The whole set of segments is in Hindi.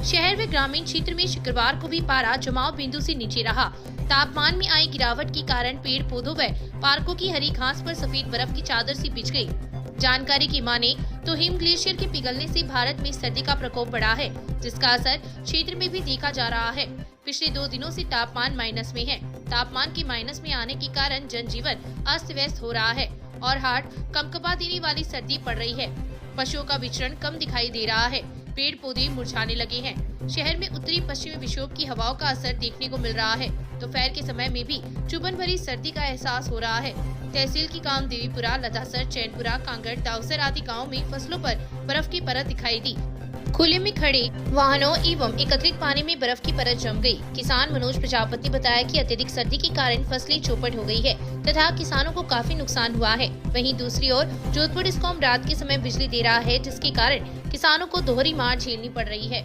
शहर व ग्रामीण क्षेत्र में शुक्रवार को भी पारा जमाव बिंदु से नीचे रहा। तापमान में आई गिरावट के कारण पेड़ पौधों व पार्कों की हरी घास पर सफेद बर्फ की चादर सी बिछ गई। जानकारी की माने तो हिम ग्लेशियर के पिघलने से भारत में सर्दी का प्रकोप बढ़ा है, जिसका असर क्षेत्र में भी देखा जा रहा है। पिछले 2 दिनों से तापमान माइनस में है। तापमान के माइनस में आने के कारण जनजीवन अस्त व्यस्त हो रहा है और हार्ट कंपकपा देने वाली सर्दी पड़ रही है। पशुओं का विचरण कम दिखाई दे रहा है। पेड़ पौधे मुरझाने लगे हैं। शहर में उत्तरी पश्चिमी विक्षोभ की हवाओं का असर देखने को मिल रहा है। दोपहर के समय में भी चुभन भरी सर्दी का एहसास हो रहा है। तहसील की गांव देवीपुरा, लदासर, चैनपुरा, कांगड़, दाउसर आदि गाँव में फसलों पर बर्फ की परत दिखाई दी। खुले में खड़े वाहनों एवं एकत्रित पानी में बर्फ की परत जम गई। किसान मनोज प्रजापति ने बताया कि अत्यधिक सर्दी के कारण फसलें चौपट हो गई है तथा किसानों को काफी नुकसान हुआ है। वहीं दूसरी ओर जोधपुर डिस्कॉम रात के समय बिजली दे रहा है, जिसके कारण किसानों को दोहरी मार झेलनी पड़ रही है।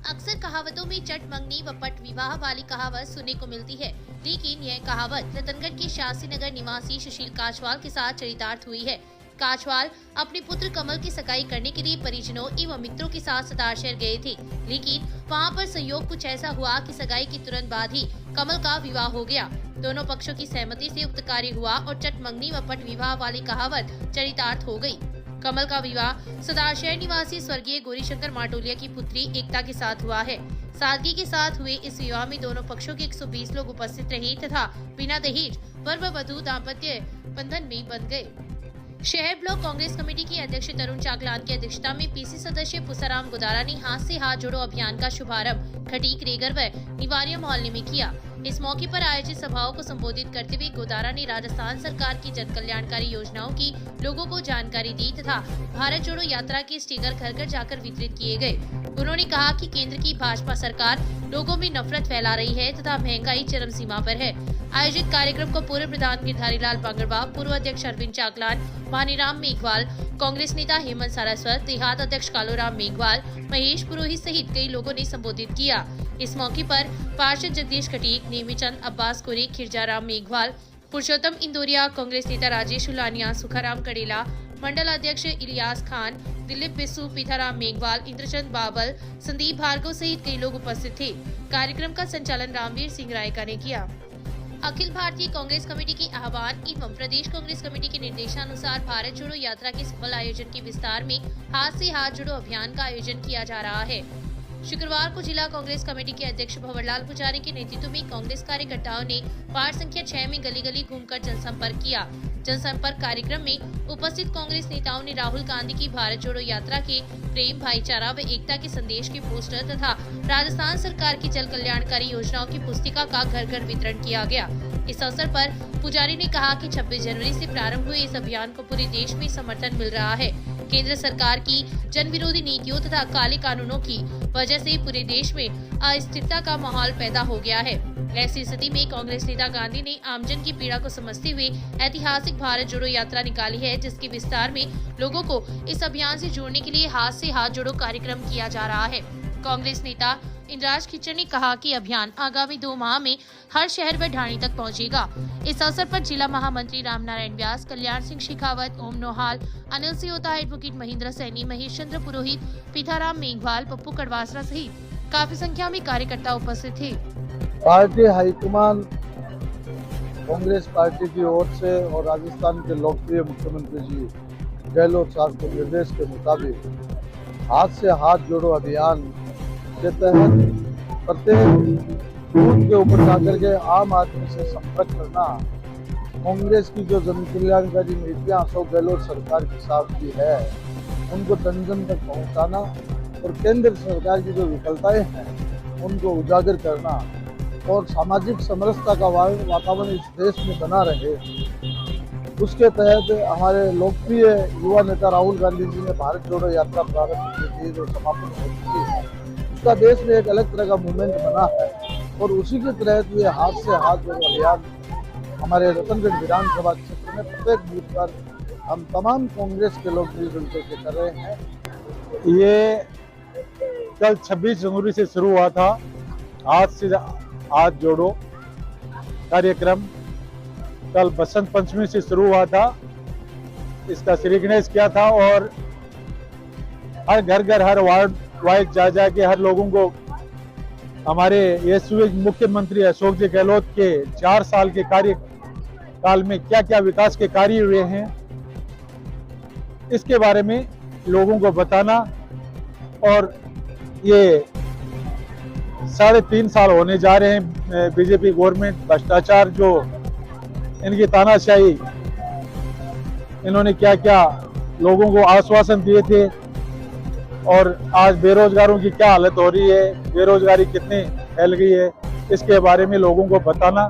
अक्सर कहावतों में चट मंगनी व पट विवाह वाली कहावत सुनने को मिलती है, लेकिन यह कहावत रतनगढ़ के शास्त्री नगर निवासी सुशील काछवाल के साथ चरितार्थ हुई है। काछवाल अपने पुत्र कमल की सगाई करने के लिए परिजनों एवं मित्रों के साथ सतार शहर गए थे, लेकिन वहां पर संयोग कुछ ऐसा हुआ कि सगाई के तुरंत बाद ही कमल का विवाह हो गया। दोनों पक्षों की सहमति से उक्त कार्य हुआ और चट मंगनी व पट विवाह वाली कहावत चरितार्थ हो गई। कमल का विवाह सतार शहर निवासी स्वर्गीय गौरीशंकर माटोलिया की पुत्री एकता के साथ हुआ है। सादगी के साथ हुए इस विवाह में दोनों पक्षों के 120 लोग उपस्थित रहे तथा बिना दहेज वर व वधू दाम्पत्य बंधन में बंध गए। शहर ब्लॉक कांग्रेस कमेटी के अध्यक्ष तरुण चाकलान की अध्यक्षता में पीसी सदस्य पुसाराम गोदारा ने हाथ से हाथ जोड़ो अभियान का शुभारंभ खटीक, रेगर व निवारिया मोहल्ले में किया। इस मौके पर आयोजित सभाओं को संबोधित करते हुए गोदारा ने राजस्थान सरकार की जन कल्याणकारी योजनाओं की लोगों को जानकारी दी तथा भारत जोड़ो यात्रा के स्टिकर घर घर जाकर वितरित किए गए। उन्होंने कहा कि केंद्र की भाजपा सरकार लोगों में नफरत फैला रही है तथा महंगाई चरम सीमा पर है। आयोजित कार्यक्रम को पूर्व प्रधान गिरधारी लाल बांगरवा, पूर्व अध्यक्ष अरविंद चाकलान, भानीराम मेघवाल, कांग्रेस नेता हेमंत सारस्वत, देहात अध्यक्ष कालूराम मेघवाल, महेश पुरोहित सहित कई लोगों ने संबोधित किया। इस मौके पर पार्षद जगदीश खटीक, नेमीचंद, अब्बास कोरी, खिरजाराम मेघवाल, पुरुषोत्तम इंदौरिया, कांग्रेस नेता राजेश उलानिया, सुखाराम कड़ेला, मंडल अध्यक्ष इलियास खान, दिलीप बिस्सू, पीथाराम मेघवाल, इंद्रचंद बाबल, संदीप भार्गव सहित कई लोग उपस्थित थे। कार्यक्रम का संचालन रामवीर सिंह रायका ने किया। अखिल भारतीय कांग्रेस कमेटी के आह्वान एवं प्रदेश कांग्रेस कमेटी के निर्देशानुसार भारत जोड़ो यात्रा के सफल आयोजन के विस्तार में हाथ से हाथ जोड़ो अभियान का आयोजन किया जा रहा है। शुक्रवार को जिला कांग्रेस कमेटी के अध्यक्ष भंवरलाल पुजारी के नेतृत्व में कांग्रेस कार्यकर्ताओं ने वार्ड संख्या 6 में गली गली घूमकर जनसंपर्क किया। जनसंपर्क कार्यक्रम में उपस्थित कांग्रेस नेताओं ने राहुल गांधी की भारत जोड़ो यात्रा के प्रेम, भाईचारा व एकता के संदेश के पोस्टर तथा राजस्थान सरकार की जन कल्याणकारी योजनाओं की पुस्तिका का घर घर वितरण किया गया। इस अवसर पर पुजारी ने कहा कि 26 जनवरी से प्रारंभ हुए इस अभियान को पूरे देश में समर्थन मिल रहा है। केंद्र सरकार की जन विरोधी नीतियों तथा काले कानूनों की वजह से पूरे देश में अस्थिरता का माहौल पैदा हो गया है। ऐसी स्थिति में कांग्रेस नेता गांधी ने आमजन की पीड़ा को समझते हुए ऐतिहासिक भारत जोड़ो यात्रा निकाली है, जिसके विस्तार में लोगों को इस अभियान से जोड़ने के लिए हाथ से हाथ जोड़ो कार्यक्रम किया जा रहा है। कांग्रेस नेता इंद्राज खिच्चर ने कहा कि अभियान आगामी 2 माह में हर शहर व ढाणी तक पहुंचेगा। इस अवसर पर जिला महामंत्री रामनारायण व्यास, कल्याण सिंह शेखावत, ओम नोहाल, अनिल सियोता, एडवोकेट महेंद्र सैनी, महेश चंद्र पुरोहित, पीथाराम मेघवाल, पप्पू कड़वासरा सहित काफी संख्या में कार्यकर्ता उपस्थित थे। पार्टी हाईकमान कांग्रेस पार्टी की ओर से और राजस्थान के लोकप्रिय मुख्यमंत्री जी गहलोत साहब के निर्देश के मुताबिक हाथ से हाथ जोड़ो अभियान के तहत प्रत्येक बूथ के ऊपर जाकर के आम आदमी से संपर्क करना, कांग्रेस की जो जन कल्याणकारी नीतियां अशोक गहलोत सरकार के साथ की है उनको जन जन तक पहुंचाना और केंद्र सरकार की जो विफलताएं हैं उनको उजागर करना और सामाजिक समरसता का वातावरण इस देश में बना रहे, उसके तहत हमारे लोकप्रिय युवा नेता राहुल गांधी जी ने भारत जोड़ो यात्रा प्रारंभ की थी, जो समापन हो चुकी है। उसका देश में एक अलग तरह का मूवमेंट बना है और उसी के तहत ये हाथ से हाथ जोड़ो अभियान हमारे रतनगढ़ विधानसभा क्षेत्र में प्रत्येक बूथ पर हम तमाम कांग्रेस के लोग मिलजुल के कर रहे हैं। ये कल 26 जनवरी से शुरू हुआ था हाथ से हाथ जोड़ो कार्यक्रम। कल बसंत पंचमी से शुरू हुआ था, इसका श्री गणेश किया था और हर घर घर हर वार्ड वाइज जा जाके हर लोगों को हमारे यशस्वी मुख्यमंत्री अशोक जी गहलोत के 4 साल के कार्यकाल में क्या क्या विकास के कार्य हुए हैं इसके बारे में लोगों को बताना। और ये 3.5 साल होने जा रहे हैं बीजेपी गवर्नमेंट, भ्रष्टाचार जो इनकी तानाशाही, इन्होंने क्या क्या लोगों को आश्वासन दिए थे और आज बेरोजगारों की क्या हालत हो रही है, बेरोजगारी कितनी फैल गई है, इसके बारे में लोगों को बताना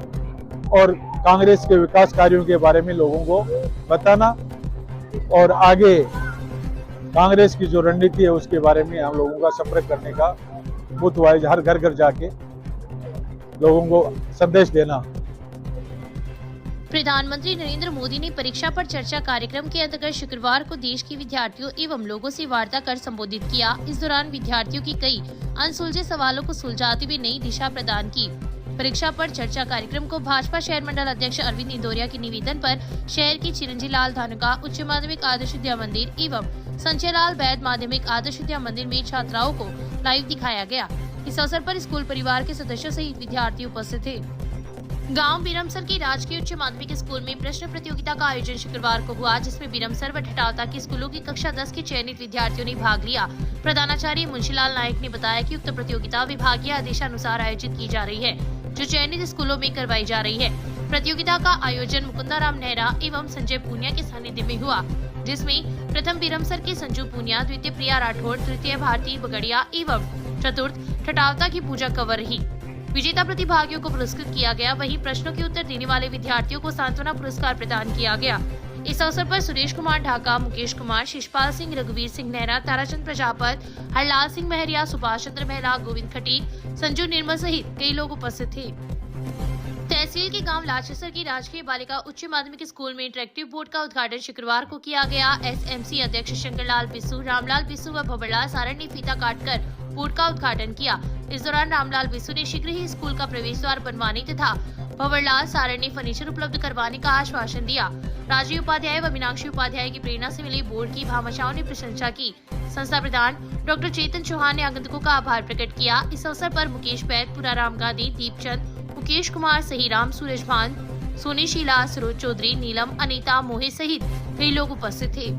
और कांग्रेस के विकास कार्यों के बारे में लोगों को बताना और आगे कांग्रेस की जो रणनीति है उसके बारे में हम लोगों का संपर्क करने का बूथ वाइज हर घर घर जाके लोगों को संदेश देना। प्रधानमंत्री नरेंद्र मोदी ने परीक्षा पर चर्चा कार्यक्रम के अंतर्गत शुक्रवार को देश के विद्यार्थियों एवं लोगों से वार्ता कर संबोधित किया। इस दौरान विद्यार्थियों की कई अनसुलझे सवालों को सुलझाते हुए नई दिशा प्रदान की। परीक्षा पर चर्चा कार्यक्रम को भाजपा शहर मंडल अध्यक्ष अरविंद इंदौरिया के निवेदन पर शहर के चिरंजी लाल धानुका उच्च माध्यमिक आदर्श विद्या मंदिर एवं संजय लाल वैद माध्यमिक आदर्श विद्या मंदिर में छात्राओं को लाइव दिखाया गया। इस अवसर पर स्कूल परिवार के सदस्यों सहित विद्यार्थी उपस्थित थे। गांव बिरमसर के राजकीय उच्च माध्यमिक स्कूल में प्रश्न प्रतियोगिता का आयोजन शुक्रवार को हुआ, जिसमें बिरमसर व ठटावता के स्कूलों की कक्षा 10 के चयनित विद्यार्थियों ने भाग लिया। प्रधानाचार्य मुंशीलाल नायक ने बताया कि उक्त प्रतियोगिता विभागीय आदेशानुसार आयोजित की जा रही है, जो चयनित स्कूलों में करवाई जा रही है। प्रतियोगिता का आयोजन मुकुंदाराम नेहरा एवं संजय पूनिया के सानिध्य में हुआ, जिसमें प्रथम बिरमसर के संजू पूनिया, द्वितीय प्रिया राठौड़, तृतीय भारती बगड़िया एवं चतुर्थ ठटावता की पूजा कंवर रही। विजेता प्रतिभागियों को पुरस्कृत किया गया। वहीं प्रश्नों के उत्तर देने वाले विद्यार्थियों को सांत्वना पुरस्कार प्रदान किया गया। इस अवसर पर सुरेश कुमार ढाका, मुकेश कुमार, शिषपाल सिंह, रघुवीर सिंह नेहरा, ताराचंद प्रजापत, हरलाल सिंह महरिया, सुभाष चंद्र महला, गोविंद खटीक, संजू निर्मल सहित कई लोग उपस्थित थे। तहसील के गांव लाचेसर की राजकीय बालिका उच्च माध्यमिक स्कूल में इंटरेक्टिव बोर्ड का उद्घाटन शुक्रवार को किया गया। एसएमसी अध्यक्ष शंकरलाल बिस्सू, रामलाल बिस्सू व भंवरलाल सारण ने फीता काटकर बोर्ड का उद्घाटन किया। इस दौरान रामलाल बिस्सू ने शीघ्र ही स्कूल का प्रवेश द्वार बनवाने तथा भंवरलाल सारण ने फर्नीचर उपलब्ध करवाने का आश्वासन दिया। राजीव उपाध्याय व मीनाक्षी उपाध्याय की प्रेरणा से मिली बोर्ड की भामाशाहों ने प्रशंसा की। संस्था प्रधान डॉक्टर चेतन चौहान ने आगंतुकों का आभार प्रकट किया। इस अवसर पर मुकेश बैद, पुराराम गांधी, दीपचंद, मुकेश कुमार, सहीराम, सूरज भान, सोनी शीला, सरोज चौधरी, नीलम, अनीता, मोहित सहित कई लोग उपस्थित थे।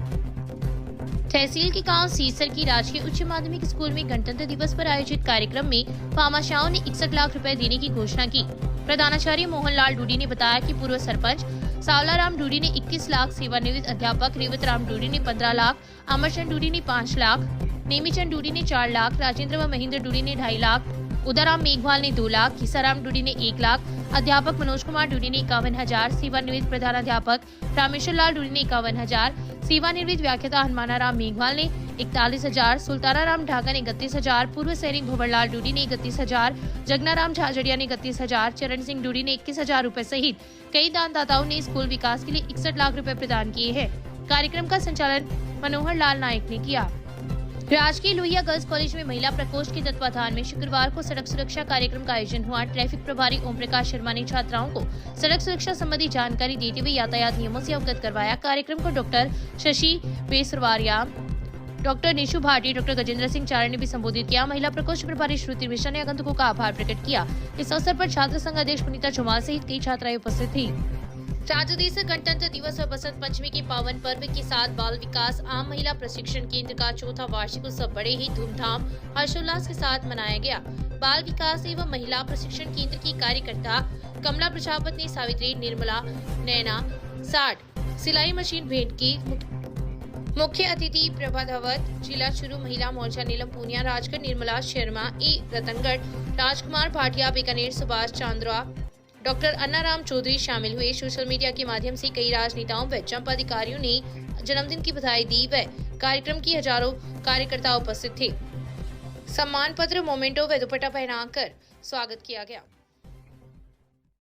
तहसील के गांव सीसर की राजकीय उच्च माध्यमिक स्कूल में गणतंत्र दिवस पर आयोजित कार्यक्रम में भामाशाहों ने 61 लाख रुपए देने की घोषणा की। प्रधानाचार्य मोहनलाल डूडी ने बताया कि पूर्व सरपंच सावलाराम डूडी ने 21 लाख, सेवानिवृत्त अध्यापक रेवतराम डूडी ने 15 लाख, अमरचंद डूडी ने 5 लाख, नेमीचंद डूडी ने 4 लाख, राजेंद्र व महेंद्र डूडी ने 2.5 लाख, उदाराम मेघवाल ने 2 लाख, किसाराम डूडी ने 1 लाख, अध्यापक मनोज कुमार डूडी ने 51,000, सेवानिवृत्त प्रधानाध्यापक रामेश्वर लाल डूडी ने 51,000, सेवानिवृत्त व्याख्याता हनुमानाराम मेघवाल ने 41,000, सुल्तानाराम ढाका ने 31,000, पूर्व सैनिक भंवरलाल डूडी ने 31,000, जगनाराम झाझड़िया ने 31,000, चरण सिंह डूडी ने 21,000 रुपए सहित कई दानदाताओं ने स्कूल विकास के लिए 61 लाख रुपए प्रदान किए हैं। कार्यक्रम का संचालन मनोहर लाल नायक ने किया। राजकीय लोहिया गर्ल्स कॉलेज में महिला प्रकोष्ठ के तत्वाधान में शुक्रवार को सड़क सुरक्षा कार्यक्रम का आयोजन हुआ। ट्रैफिक प्रभारी ओम प्रकाश शर्मा ने छात्राओं को सड़क सुरक्षा संबंधी जानकारी देते हुए यातायात नियमों से अवगत करवाया। कार्यक्रम को doctor Shashi Besarwaria, doctor Nishu Bhati, doctor Gajendra Singh Charan ने भी संबोधित किया। महिला प्रकोष्ठ प्रभारी श्रुति मिश्रा ने आगंतुकों का आभार प्रकट किया। इस अवसर पर छात्र संघ अध्यक्ष पुनीता चौमाल सहित कई छात्राएं उपस्थित थी। राज्य गणतंत्र दिवस और बसंत पंचमी के पावन पर्व के साथ बाल विकास आम महिला प्रशिक्षण केंद्र का 4था वार्षिक उत्सव बड़े ही धूमधाम हर्षोल्लास के साथ मनाया गया। बाल विकास एवं महिला प्रशिक्षण केंद्र की कार्यकर्ता कमला प्रजापत ने सावित्री, निर्मला, नैना, 60 सिलाई मशीन भेंट की। मुख्य अतिथि प्रभा धवत, जिला चुरू महिला मोर्चा नीलम पूनिया, राजगढ़ निर्मला शर्मा, रतनगढ़ राजकुमार भाटिया, बीकानेर सुभाष चांद्रा, डॉक्टर अन्नाराम चौधरी शामिल हुए। सोशल मीडिया के माध्यम से कई राजनेताओं व जनपद अधिकारियों ने जन्मदिन की बधाई दी व कार्यक्रम की हजारों कार्यकर्ता उपस्थित थे। सम्मान पत्र, मोमेंटो व दुपट्टा पहनाकर स्वागत किया गया।